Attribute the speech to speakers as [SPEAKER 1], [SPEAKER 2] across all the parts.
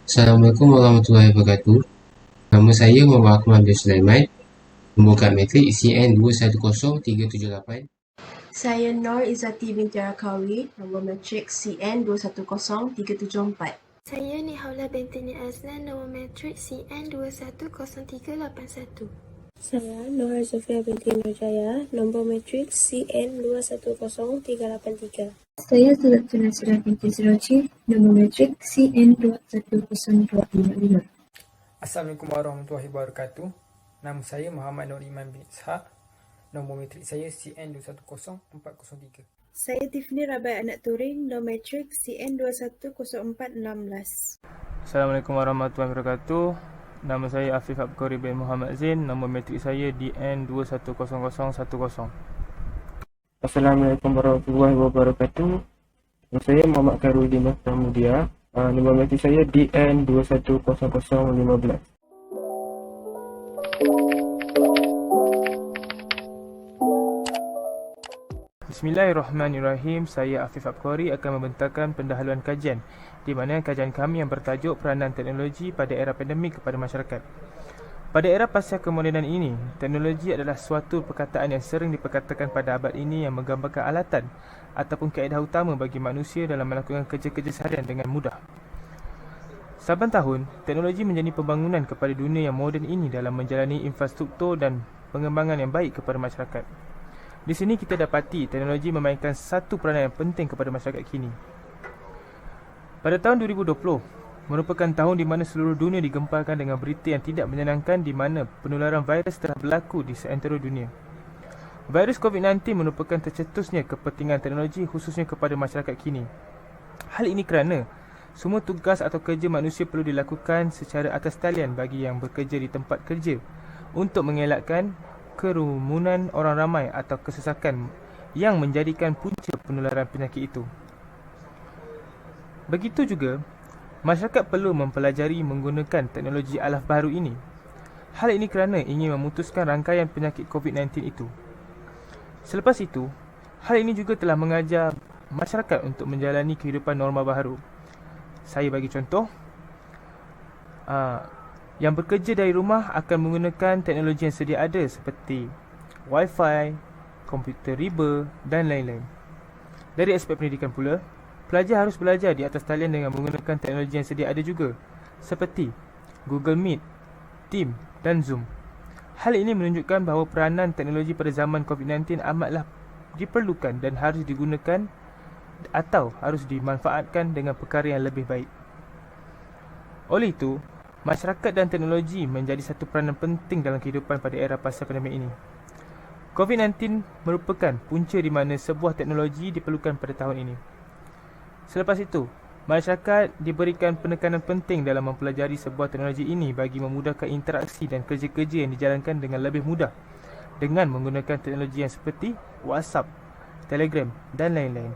[SPEAKER 1] Assalamualaikum warahmatullahi wabarakatuh. Nama saya Muhammad Akmal bin Sulaiman, pembukaan matrik CN210378.
[SPEAKER 2] Saya Nor Izzati binti Rakawi, nombor matrik CN210374.
[SPEAKER 3] Saya Nihaula binti Ni Azlan, nombor matrik CN210381.
[SPEAKER 4] Saya Nur Zofia binti Nurjaya, nombor matrik CN210383.
[SPEAKER 5] Saya Dr. Nasirah binti Ziroci, nombor matrik CN210255.
[SPEAKER 6] Assalamualaikum warahmatullahi wabarakatuh. Nama saya Muhammad Nur Iman bin Ishaq. Nombor matrik saya CN210403.
[SPEAKER 7] Saya Tiffany Rabai Anak Turing, nombor matrik CN210416.
[SPEAKER 8] Assalamualaikum warahmatullahi wabarakatuh. Nama saya Afif Abqari bin Muhammad Zain. Nombor matrik saya DN210010.
[SPEAKER 9] Assalamualaikum warahmatullahi wabarakatuh. Nama saya Muhammad Khairul Mudia. Nombor matrik saya DN210015.
[SPEAKER 8] Bismillahirrahmanirrahim. Saya Afif Abqari akan membentangkan pendahuluan kajian, di mana kajian kami yang bertajuk peranan teknologi pada era pandemik kepada masyarakat. Pada era pasca kemodenan ini, teknologi adalah suatu perkataan yang sering diperkatakan pada abad ini yang menggambarkan alatan ataupun kaedah utama bagi manusia dalam melakukan kerja-kerja seharian dengan mudah. Saban tahun, teknologi menjadi pembangunan kepada dunia yang moden ini dalam menjalani infrastruktur dan pengembangan yang baik kepada masyarakat. Di sini kita dapati teknologi memainkan satu peranan yang penting kepada masyarakat kini. Pada tahun 2020, merupakan tahun di mana seluruh dunia digemparkan dengan berita yang tidak menyenangkan di mana penularan virus telah berlaku di seantero dunia. Virus COVID-19 merupakan tercetusnya kepentingan teknologi khususnya kepada masyarakat kini. Hal ini kerana semua tugas atau kerja manusia perlu dilakukan secara atas talian bagi yang bekerja di tempat kerja untuk mengelakkan kerumunan orang ramai atau kesesakan yang menjadikan punca penularan penyakit itu. Begitu juga, masyarakat perlu mempelajari menggunakan teknologi alaf baru ini. Hal ini kerana ingin memutuskan rangkaian penyakit COVID-19 itu. Selepas itu, hal ini juga telah mengajar masyarakat untuk menjalani kehidupan normal baru. Saya bagi contoh, yang bekerja dari rumah akan menggunakan teknologi yang sedia ada seperti Wi-Fi, komputer riba dan lain-lain. Dari aspek pendidikan pula, pelajar harus belajar di atas talian dengan menggunakan teknologi yang sedia ada juga seperti Google Meet, Team dan Zoom. Hal ini menunjukkan bahawa peranan teknologi pada zaman COVID-19 amatlah diperlukan dan harus digunakan atau harus dimanfaatkan dengan perkara yang lebih baik. Oleh itu, masyarakat dan teknologi menjadi satu peranan penting dalam kehidupan pada era pasca pandemik ini. COVID-19 merupakan punca di mana sebuah teknologi diperlukan pada tahun ini. Selepas itu, masyarakat diberikan penekanan penting dalam mempelajari sebuah teknologi ini bagi memudahkan interaksi dan kerja-kerja yang dijalankan dengan lebih mudah dengan menggunakan teknologi yang seperti WhatsApp, Telegram dan lain-lain.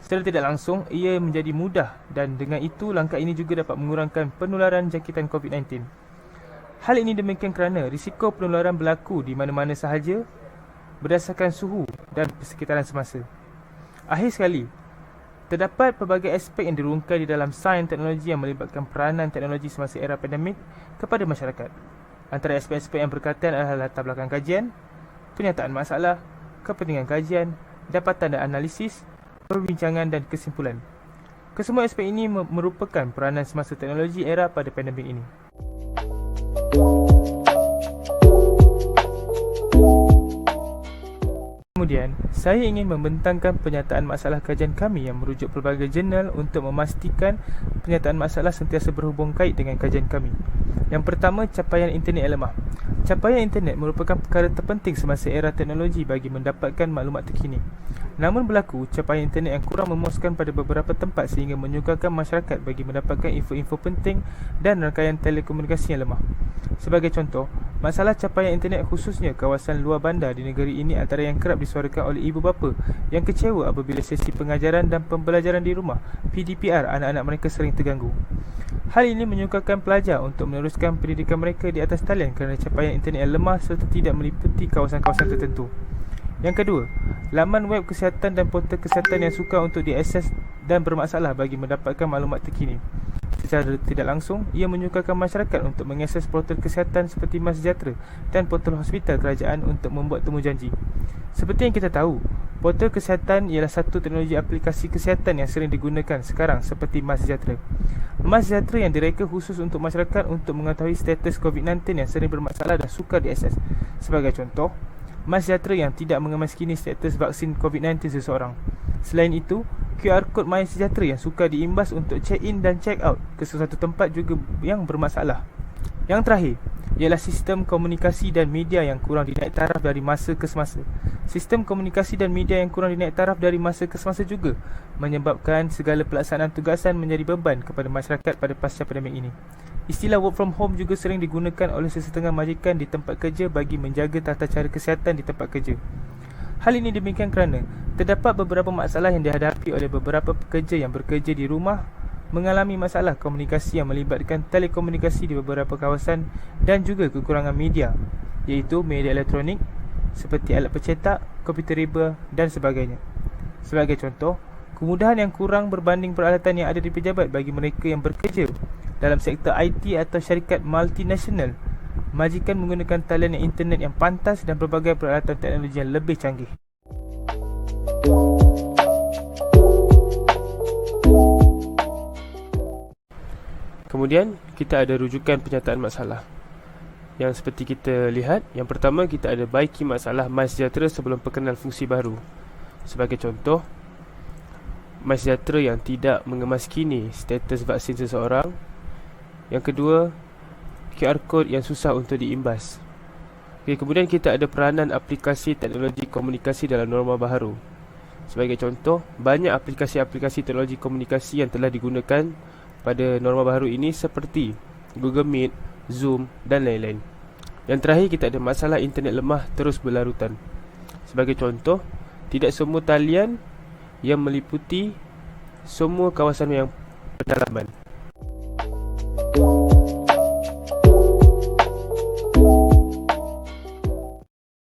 [SPEAKER 8] Secara tidak langsung, ia menjadi mudah dan dengan itu langkah ini juga dapat mengurangkan penularan jangkitan COVID-19. Hal ini demikian kerana risiko penularan berlaku di mana-mana sahaja berdasarkan suhu dan persekitaran semasa. Akhir sekali, terdapat pelbagai aspek yang dirungkai di dalam sains teknologi yang melibatkan peranan teknologi semasa era pandemik kepada masyarakat. Antara aspek-aspek yang berkaitan adalah latar belakang kajian, penyataan masalah, kepentingan kajian, dapatan dan analisis, perbincangan dan kesimpulan. Kesemua aspek ini merupakan peranan semasa teknologi era pada pandemik ini. Kemudian, saya ingin membentangkan penyataan masalah kajian kami yang merujuk pelbagai jurnal untuk memastikan penyataan masalah sentiasa berhubung kait dengan kajian kami. Yang pertama, capaian internet yang lemah. Capaian internet merupakan perkara terpenting semasa era teknologi bagi mendapatkan maklumat terkini. Namun berlaku capaian internet yang kurang memuaskan pada beberapa tempat sehingga menyukarkan masyarakat bagi mendapatkan info-info penting dan rangkaian telekomunikasi yang lemah. Sebagai contoh, masalah capaian internet khususnya kawasan luar bandar di negeri ini antara yang kerap disuarakan oleh ibu bapa yang kecewa apabila sesi pengajaran dan pembelajaran di rumah PDPR anak-anak mereka sering terganggu. Hal ini menyukarkan pelajar untuk meneruskan pendidikan mereka di atas talian kerana capaian internet yang lemah serta tidak meliputi kawasan-kawasan tertentu. Yang kedua, laman web kesihatan dan portal kesihatan yang sukar untuk diakses dan bermasalah bagi mendapatkan maklumat terkini. secara tidak langsung, ia menyukarkan masyarakat untuk mengakses portal kesihatan seperti MySejahtera dan portal hospital kerajaan untuk membuat temujanji. Seperti yang kita tahu, portal kesihatan ialah satu teknologi aplikasi kesihatan yang sering digunakan sekarang seperti MySejahtera. MySejahtera yang direka khusus untuk masyarakat untuk mengetahui status COVID-19 yang sering bermasalah dan sukar diakses. Sebagai contoh, MySejahtera yang tidak mengemaskini status vaksin COVID-19 seseorang. Selain itu, QR Code MySejahtera yang sukar diimbas untuk check-in dan check-out ke sesuatu tempat juga yang bermasalah. Yang terakhir, ialah sistem komunikasi dan media yang kurang dinaik taraf dari masa ke semasa. Sistem komunikasi dan media yang kurang dinaik taraf dari masa ke semasa juga menyebabkan segala pelaksanaan tugasan menjadi beban kepada masyarakat pada pasca pandemik ini. Istilah work from home juga sering digunakan oleh sesetengah majikan di tempat kerja bagi menjaga tata cara kesihatan di tempat kerja. Hal ini demikian kerana terdapat beberapa masalah yang dihadapi oleh beberapa pekerja yang bekerja di rumah mengalami masalah komunikasi yang melibatkan telekomunikasi di beberapa kawasan dan juga kekurangan media, iaitu media elektronik seperti alat pencetak, komputer riba dan sebagainya. Sebagai contoh, kemudahan yang kurang berbanding peralatan yang ada di pejabat bagi mereka yang bekerja dalam sektor IT atau syarikat multinasional. Majikan menggunakan talian internet yang pantas dan pelbagai peralatan teknologi yang lebih canggih. Kemudian, kita ada rujukan penyataan masalah. Yang seperti kita lihat, yang pertama kita ada baiki masalah MySejahtera sebelum perkenal fungsi baru. Sebagai contoh, MySejahtera yang tidak mengemaskini status vaksin seseorang. Yang kedua, QR Code yang susah untuk diimbas. Kemudian kita ada peranan aplikasi teknologi komunikasi dalam norma baharu. Sebagai contoh, banyak aplikasi-aplikasi teknologi komunikasi yang telah digunakan pada norma baharu ini seperti Google Meet, Zoom dan lain-lain. Yang terakhir, kita ada masalah internet lemah terus berlarutan. Sebagai contoh, tidak semua talian yang meliputi semua kawasan yang pedalaman.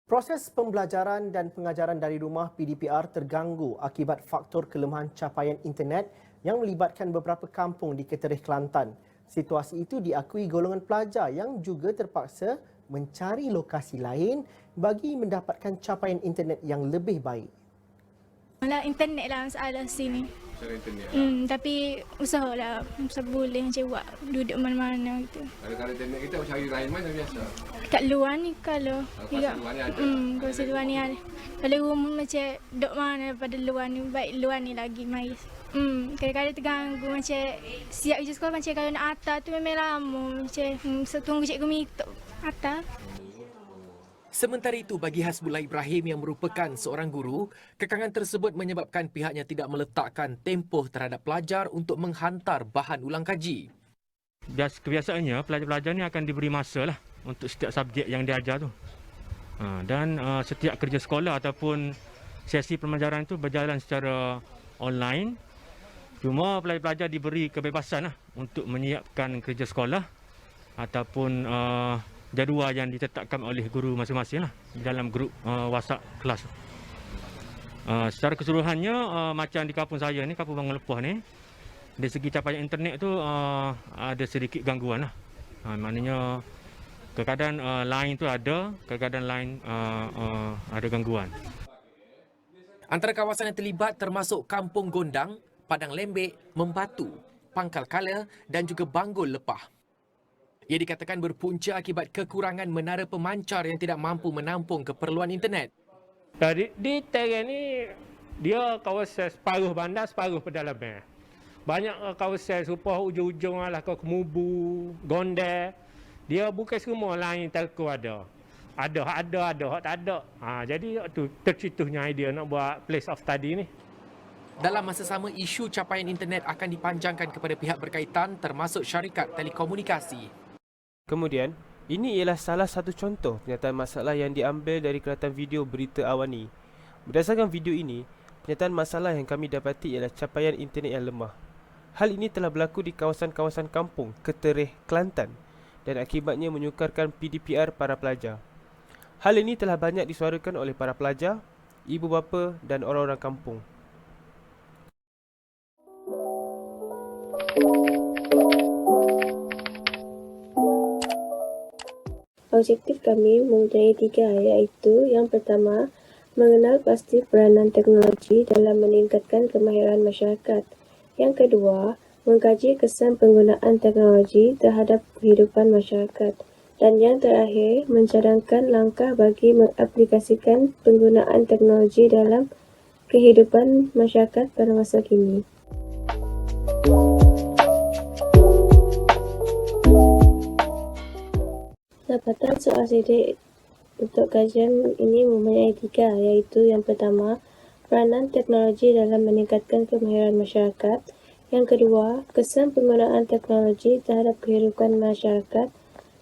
[SPEAKER 10] Proses pembelajaran dan pengajaran dari rumah PDPR terganggu akibat faktor kelemahan capaian internet yang melibatkan beberapa kampung di Keterih, Kelantan. Situasi itu diakui golongan pelajar yang juga terpaksa mencari lokasi lain bagi mendapatkan capaian internet yang lebih baik.
[SPEAKER 11] Internet lah masalah sini.
[SPEAKER 12] Internet.
[SPEAKER 11] Tapi usahalah boleh macam buat duduk mana-mana gitu.
[SPEAKER 12] Kalau internet kita cari lain mana biasa?
[SPEAKER 11] Kat luar ni kalau
[SPEAKER 12] luar ni ada.
[SPEAKER 11] Kalau luar ni ada. Kalau rumah macam duduk mana pada luar ni, baik luar ni lagi mai. Kadang-kadang terganggu macam siap kerja sekolah macam kalau nak atas tu memang lama macam tunggu cikgu minta atas.
[SPEAKER 13] Sementara itu, bagi Hasbullah Ibrahim yang merupakan seorang guru, kekangan tersebut menyebabkan pihaknya tidak meletakkan tempoh terhadap pelajar untuk menghantar bahan ulang kaji.
[SPEAKER 14] Kebiasaannya, pelajar-pelajar ni akan diberi masa lah untuk setiap subjek yang diajar tu. Dan setiap kerja sekolah ataupun sesi pembelajaran itu berjalan secara online. Cuma pelajar-pelajar diberi kebebasan lah untuk menyiapkan kerja sekolah ataupun jadual yang ditetapkan oleh guru masing-masing lah dalam grup WhatsApp kelas. Secara keseluruhannya, macam di kampung saya ni, kampung Bangun Lepuh ni, dari segi capaian internet tu ada sedikit gangguan lah. Maknanya kadang-kadang line tu ada, kadang-kadang line ada gangguan.
[SPEAKER 13] Antara kawasan yang terlibat termasuk Kampung Gondang, Padang Lembek, Membatu, Pangkal Kala dan juga Banggul Lepah. Ia dikatakan berpunca akibat kekurangan menara pemancar yang tidak mampu menampung keperluan internet.
[SPEAKER 15] Di tereng ni, dia kawasan separuh bandar, separuh pedalaman. Banyak kawasan serupa ujung-ujung lah ke Kemubu, Gondel. Dia bukan semua lain telco ada. Ada, tak ada. Jadi tu tercetusnya idea nak buat place of study ni.
[SPEAKER 13] Dalam masa sama, isu capaian internet akan dipanjangkan kepada pihak berkaitan termasuk syarikat telekomunikasi.
[SPEAKER 8] Kemudian, ini ialah salah satu contoh pernyataan masalah yang diambil dari kelihatan video berita Awani. Berdasarkan video ini, pernyataan masalah yang kami dapati ialah capaian internet yang lemah. Hal ini telah berlaku di kawasan-kawasan kampung Keterih, Kelantan dan akibatnya menyukarkan PDPR para pelajar. Hal ini telah banyak disuarakan oleh para pelajar, ibu bapa dan orang-orang kampung.
[SPEAKER 4] Objektif kami mempunyai 3, iaitu yang pertama, mengenal pasti peranan teknologi dalam meningkatkan kemahiran masyarakat. Yang kedua, mengkaji kesan penggunaan teknologi terhadap kehidupan masyarakat. Dan yang terakhir, mencadangkan langkah bagi mengaplikasikan penggunaan teknologi dalam kehidupan masyarakat pada masa kini. Dapatan soal sidik untuk kajian ini mempunyai 3, iaitu yang pertama, peranan teknologi dalam meningkatkan kemahiran masyarakat. Yang kedua, kesan penggunaan teknologi terhadap kehidupan masyarakat.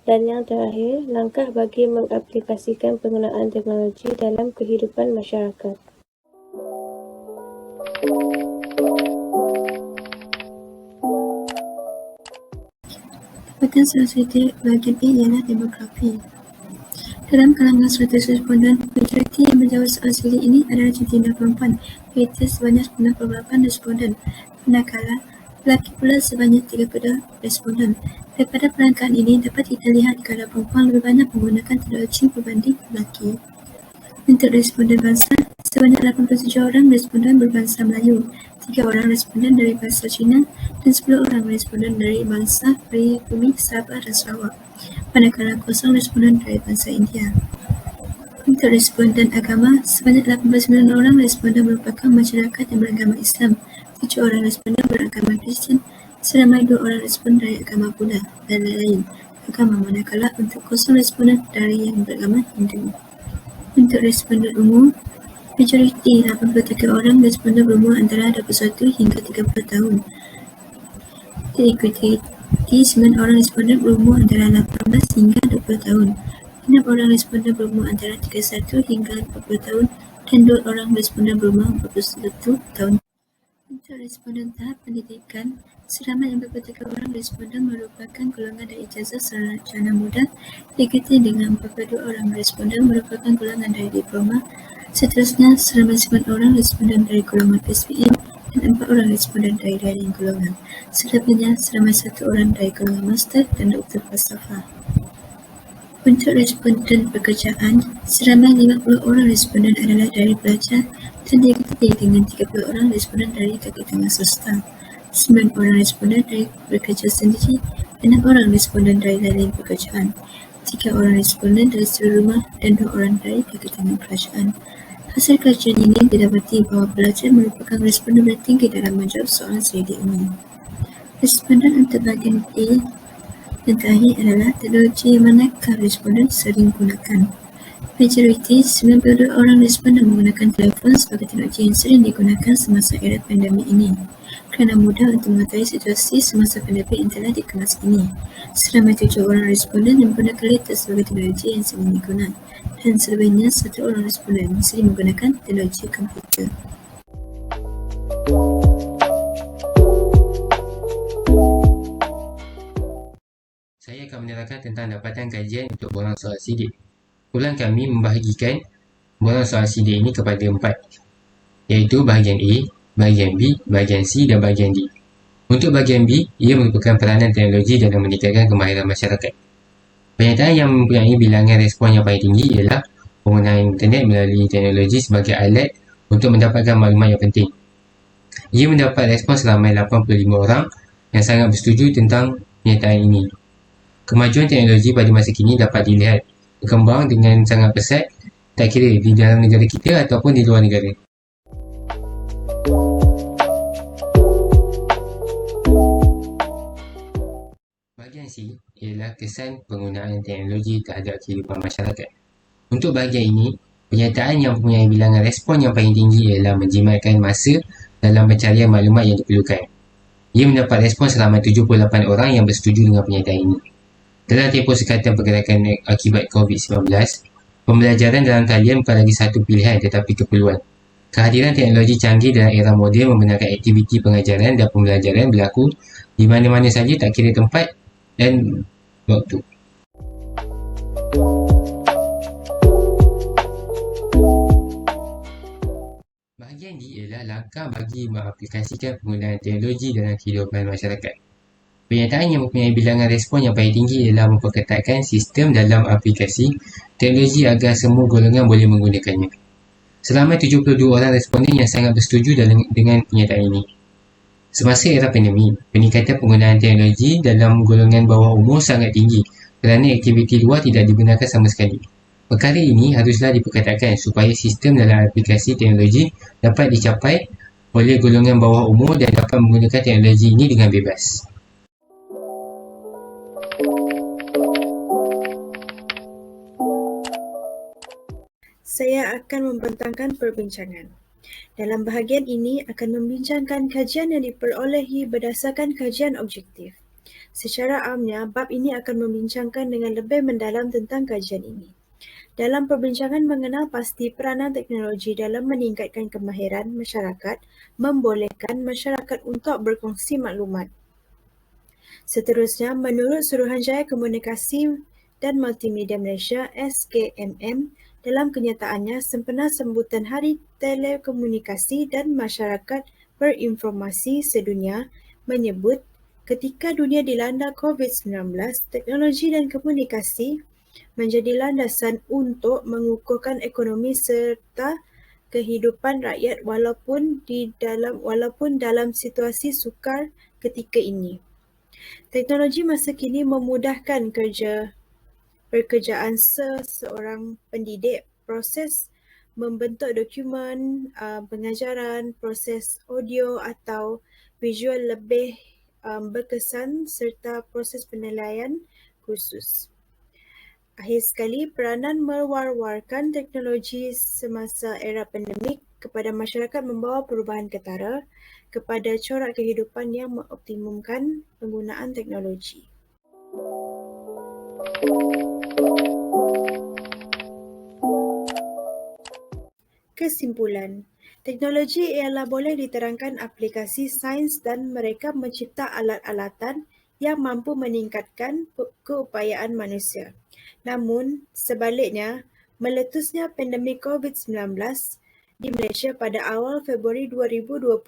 [SPEAKER 4] Dan yang terakhir, langkah bagi mengaplikasikan penggunaan teknologi dalam kehidupan masyarakat.
[SPEAKER 5] Dapatan soal sidik bahagian A ialah demografi. Dalam kalangan 100 responden, majoriti yang menjawab soal sidik ini adalah jantina perempuan, iaitu sebanyak 98 responden. Manakala, lelaki pula sebanyak 32 responden. Daripada perangkaan ini dapat kita lihat kalau perempuan lebih banyak menggunakan teknologi berbanding lelaki. Untuk responden bangsa, sebanyak 87 orang responden berbangsa Melayu, 3 orang responden dari bangsa Cina dan 10 orang responden dari bangsa Pribumi Sabah dan Sarawak, manakala 0 responden dari bangsa India. Untuk responden agama, sebanyak 89 orang responden merupakan masyarakat yang beragama Islam, 7 orang responden beragama Kristian, seramai 2 orang responden dari agama Buddha dan lain-lain agama, manakala untuk 0 responden dari yang beragama Hindu. Untuk responden umur, majoriti 83 orang responden berumur antara 21 hingga 30 tahun. Diikuti 9 orang responden berumur antara 18 hingga 20 tahun, 6 orang responden berumur antara 31 hingga 40 tahun, dan 2 orang responden berumur 41 tahun. Untuk responden tahap pendidikan, seramai 43 orang responden merupakan golongan dari ijazah sarjana muda, diikuti dengan 42 orang responden merupakan golongan dari diploma. Seterusnya, seramai 9 orang responden dari golongan SPM dan 4 orang responden dari lain golongan. Selebihnya, seramai 1 orang dari golongan master dan doktor falsafah. Untuk responden pekerjaan, seramai 50 orang responden adalah dari pelajar dan diikuti dengan 30 orang responden dari kaki tangan swasta, 9 orang responden dari bekerja sendiri, 6 orang responden dari lain pekerjaan, 3 orang responden dari suri rumah dan 2 orang dari kaki tangan kerajaan. Hasil kajian ini didapati bahawa pelajar merupakan responden tertinggi dalam menjawab soalan sidik ini. Responden untuk bahagian A yang terakhir adalah teknologi yang manakah responden sering gunakan. Majoriti 92 orang responden menggunakan telefon sebagai teknologi yang sering digunakan semasa era pandemik ini, kerana mudah untuk mengetahui situasi semasa pandemik yang telah dikemas ini. Seramai 7 orang responden yang menggunakan laptop sebagai teknologi yang sering digunakan, dan selebihnya 1 orang responden yang sering menggunakan teknologi komputer.
[SPEAKER 1] Saya akan menerangkan tentang dapatan kajian untuk borang soal sidik. Kumpulan kami membahagikan borang soal sidik ini kepada 4, iaitu bahagian A, bahagian B, bahagian C dan bahagian D. Untuk bahagian B, ia merupakan peranan teknologi dalam meningkatkan kemahiran masyarakat. Pernyataan yang mempunyai bilangan respon yang paling tinggi ialah penggunaan internet melalui teknologi sebagai alat untuk mendapatkan maklumat yang penting. Ia mendapat respon seramai 85 orang yang sangat bersetuju tentang pernyataan ini. Kemajuan teknologi pada masa kini dapat dilihat berkembang dengan sangat pesat, tak kira di dalam negara kita ataupun di luar negara. Bahagian C ialah kesan penggunaan teknologi terhadap kehidupan masyarakat. Untuk bahagian ini, pernyataan yang mempunyai bilangan respon yang paling tinggi ialah menjimatkan masa dalam pencarian maklumat yang diperlukan. Ia mendapat respon selama 78 orang yang bersetuju dengan pernyataan ini. Dalam tempoh sekatan pergerakan akibat COVID-19, pembelajaran dalam talian bukan lagi satu pilihan tetapi keperluan. Kehadiran teknologi canggih dalam era moden membenarkan aktiviti pengajaran dan pembelajaran berlaku di mana-mana saja tak kira tempat dan waktu. Bahagian D ialah langkah bagi mengaplikasikan penggunaan teknologi dalam kehidupan masyarakat. Pernyataan yang mempunyai bilangan respon yang paling tinggi ialah memperketatkan sistem dalam aplikasi teknologi agar semua golongan boleh menggunakannya. Selama 72 orang responden yang sangat bersetuju dengan pernyataan ini. Semasa era pandemik, peningkatan penggunaan teknologi dalam golongan bawah umur sangat tinggi kerana aktiviti luar tidak dibenarkan sama sekali. Perkara ini haruslah diperketatkan supaya sistem dalam aplikasi teknologi dapat dicapai oleh golongan bawah umur dan dapat menggunakan teknologi ini dengan bebas.
[SPEAKER 7] Saya akan membentangkan perbincangan. Dalam bahagian ini akan membincangkan kajian yang diperolehi berdasarkan kajian objektif. Secara amnya, bab ini akan membincangkan dengan lebih mendalam tentang kajian ini. Dalam perbincangan mengenal pasti peranan teknologi dalam meningkatkan kemahiran masyarakat, membolehkan masyarakat untuk berkongsi maklumat. Seterusnya, menurut Suruhanjaya Komunikasi dan Multimedia Malaysia SKMM, dalam kenyataannya sempena sambutan Hari Telekomunikasi dan Masyarakat Berinformasi Sedunia menyebut ketika dunia dilanda COVID-19, teknologi dan komunikasi menjadi landasan untuk mengukuhkan ekonomi serta kehidupan rakyat walaupun dalam situasi sukar ketika ini. Teknologi masa kini memudahkan pekerjaan seseorang pendidik, proses membentuk dokumen pengajaran, proses audio atau visual lebih berkesan serta proses penilaian khusus. Akhir sekali, peranan mewar-warkan teknologi semasa era pandemik kepada masyarakat membawa perubahan ketara kepada corak kehidupan yang mengoptimumkan penggunaan teknologi. Kesimpulan, teknologi ialah boleh diterangkan aplikasi sains dan mereka mencipta alat-alatan yang mampu meningkatkan keupayaan manusia. Namun, sebaliknya, meletusnya pandemik COVID-19 di Malaysia pada awal Februari 2020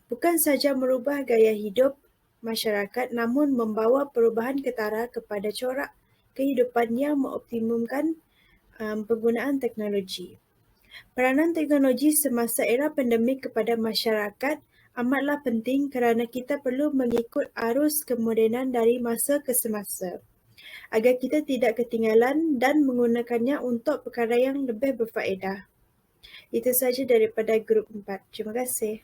[SPEAKER 7] bukan sahaja merubah gaya hidup masyarakat namun membawa perubahan ketara kepada corak kehidupan yang mengoptimumkan penggunaan teknologi. Peranan teknologi semasa era pandemik kepada masyarakat amatlah penting kerana kita perlu mengikut arus kemodenan dari masa ke semasa agar kita tidak ketinggalan dan menggunakannya untuk perkara yang lebih berfaedah. Itu sahaja daripada grup 4. Terima kasih.